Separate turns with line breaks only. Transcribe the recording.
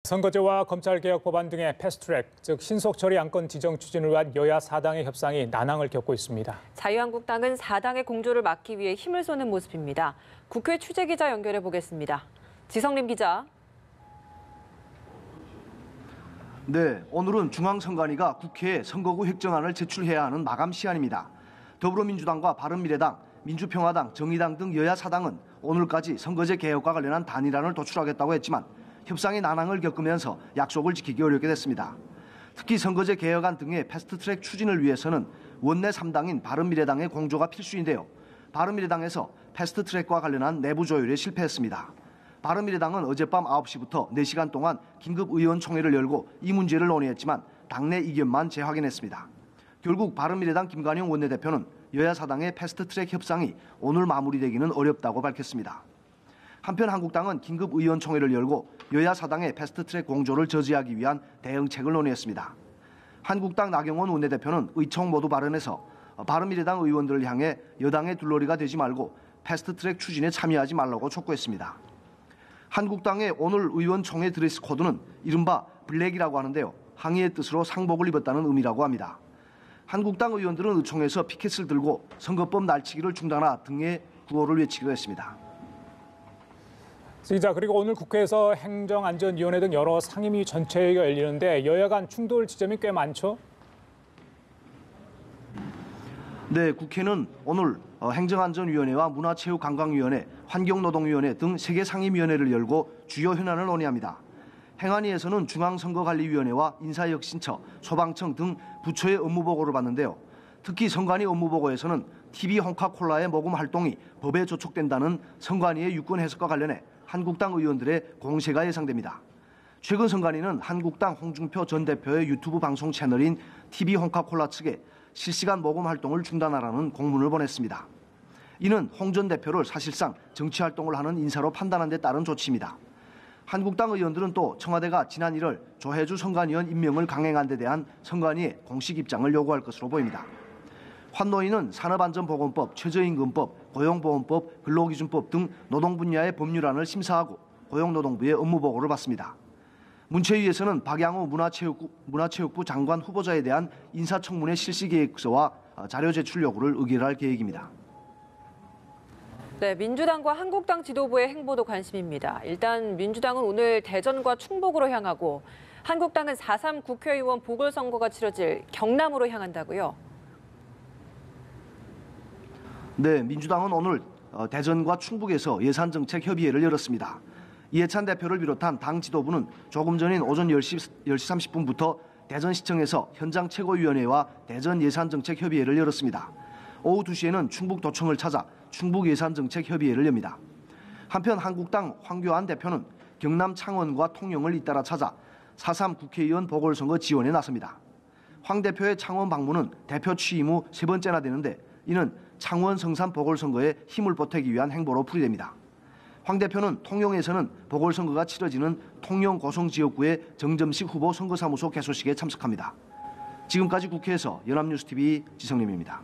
선거제와 검찰개혁 법안 등의 패스트트랙, 즉 신속 처리 안건 지정 추진을 위한 여야 4당의 협상이 난항을 겪고 있습니다.
자유한국당은 4당의 공조를 막기 위해 힘을 쏘는 모습입니다. 국회 취재기자 연결해 보겠습니다. 지성림 기자.
네, 오늘은 중앙선관위가 국회에 선거구 획정안을 제출해야 하는 마감 시한입니다. 더불어민주당과 바른미래당, 민주평화당, 정의당 등 여야 4당은 오늘까지 선거제 개혁과 관련한 단일안을 도출하겠다고 했지만 협상이 난항을 겪으면서 약속을 지키기 어렵게 됐습니다. 특히 선거제 개혁안 등의 패스트트랙 추진을 위해서는 원내 3당인 바른미래당의 공조가 필수인데요. 바른미래당에서 패스트트랙과 관련한 내부 조율에 실패했습니다. 바른미래당은 어젯밤 9시부터 4시간 동안 긴급 의원총회를 열고 이 문제를 논의했지만 당내 이견만 재확인했습니다. 결국 바른미래당 김관영 원내대표는 여야 4당의 패스트트랙 협상이 오늘 마무리되기는 어렵다고 밝혔습니다. 한편 한국당은 긴급 의원총회를 열고 여야 4당의 패스트트랙 공조를 저지하기 위한 대응책을 논의했습니다. 한국당 나경원 원내대표는 의총 모두 발언에서 바른미래당 의원들을 향해 여당의 둘러리가 되지 말고 패스트트랙 추진에 참여하지 말라고 촉구했습니다. 한국당의 오늘 의원총회 드레스 코드는 이른바 블랙이라고 하는데요. 항의의 뜻으로 상복을 입었다는 의미라고 합니다. 한국당 의원들은 의총에서 피켓을 들고 선거법 날치기를 중단하 등의 구호를 외치기도 했습니다.
자, 그리고 오늘 국회에서 행정안전위원회 등 여러 상임위 전체회의가 열리는데 여야 간 충돌 지점이 꽤 많죠?
네, 국회는 오늘 행정안전위원회와 문화체육관광위원회, 환경노동위원회 등 3개 상임위원회를 열고 주요 현안을 논의합니다. 행안위에서는 중앙선거관리위원회와 인사혁신처, 소방청 등 부처의 업무보고를 받는데요. 특히 선관위 업무보고에서는 TV 홍카콜라의 모금 활동이 법에 저촉된다는 선관위의 유권 해석과 관련해 한국당 의원들의 공세가 예상됩니다. 최근 선관위는 한국당 홍준표 전 대표의 유튜브 방송 채널인 TV 홍카콜라 측에 실시간 모금 활동을 중단하라는 공문을 보냈습니다. 이는 홍 전 대표를 사실상 정치활동을 하는 인사로 판단한 데 따른 조치입니다. 한국당 의원들은 또 청와대가 지난 1월 조혜주 선관위원 임명을 강행한 데 대한 선관위의 공식 입장을 요구할 것으로 보입니다. 환노위는 산업안전보건법, 최저임금법, 고용보험법, 근로기준법 등 노동 분야의 법률안을 심사하고 고용노동부의 업무보고를 받습니다. 문체위에서는 박양호 문화체육부 장관 후보자에 대한 인사청문회 실시계획서와 자료 제출 요구를 의결할 계획입니다.
네, 민주당과 한국당 지도부의 행보도 관심입니다. 일단 민주당은 오늘 대전과 충북으로 향하고 한국당은 4.3 국회의원 보궐선거가 치러질 경남으로 향한다고요?
네, 민주당은 오늘 대전과 충북에서 예산정책 협의회를 열었습니다. 이해찬 대표를 비롯한 당 지도부는 조금 전인 오전 10시 30분부터 대전시청에서 현장 최고위원회와 대전 예산정책 협의회를 열었습니다. 오후 2시에는 충북도청을 찾아 충북예산정책 협의회를 엽니다. 한편 한국당 황교안 대표는 경남 창원과 통영을 잇따라 찾아 4.3 국회의원 보궐선거 지원에 나섭니다. 황 대표의 창원 방문은 대표 취임 후 3번째나 되는데 이는 창원 성산 보궐선거에 힘을 보태기 위한 행보로 풀이됩니다. 황 대표는 통영에서는 보궐선거가 치러지는 통영 고성지역구의 정점식 후보 선거사무소 개소식에 참석합니다. 지금까지 국회에서 연합뉴스TV 지성림입니다.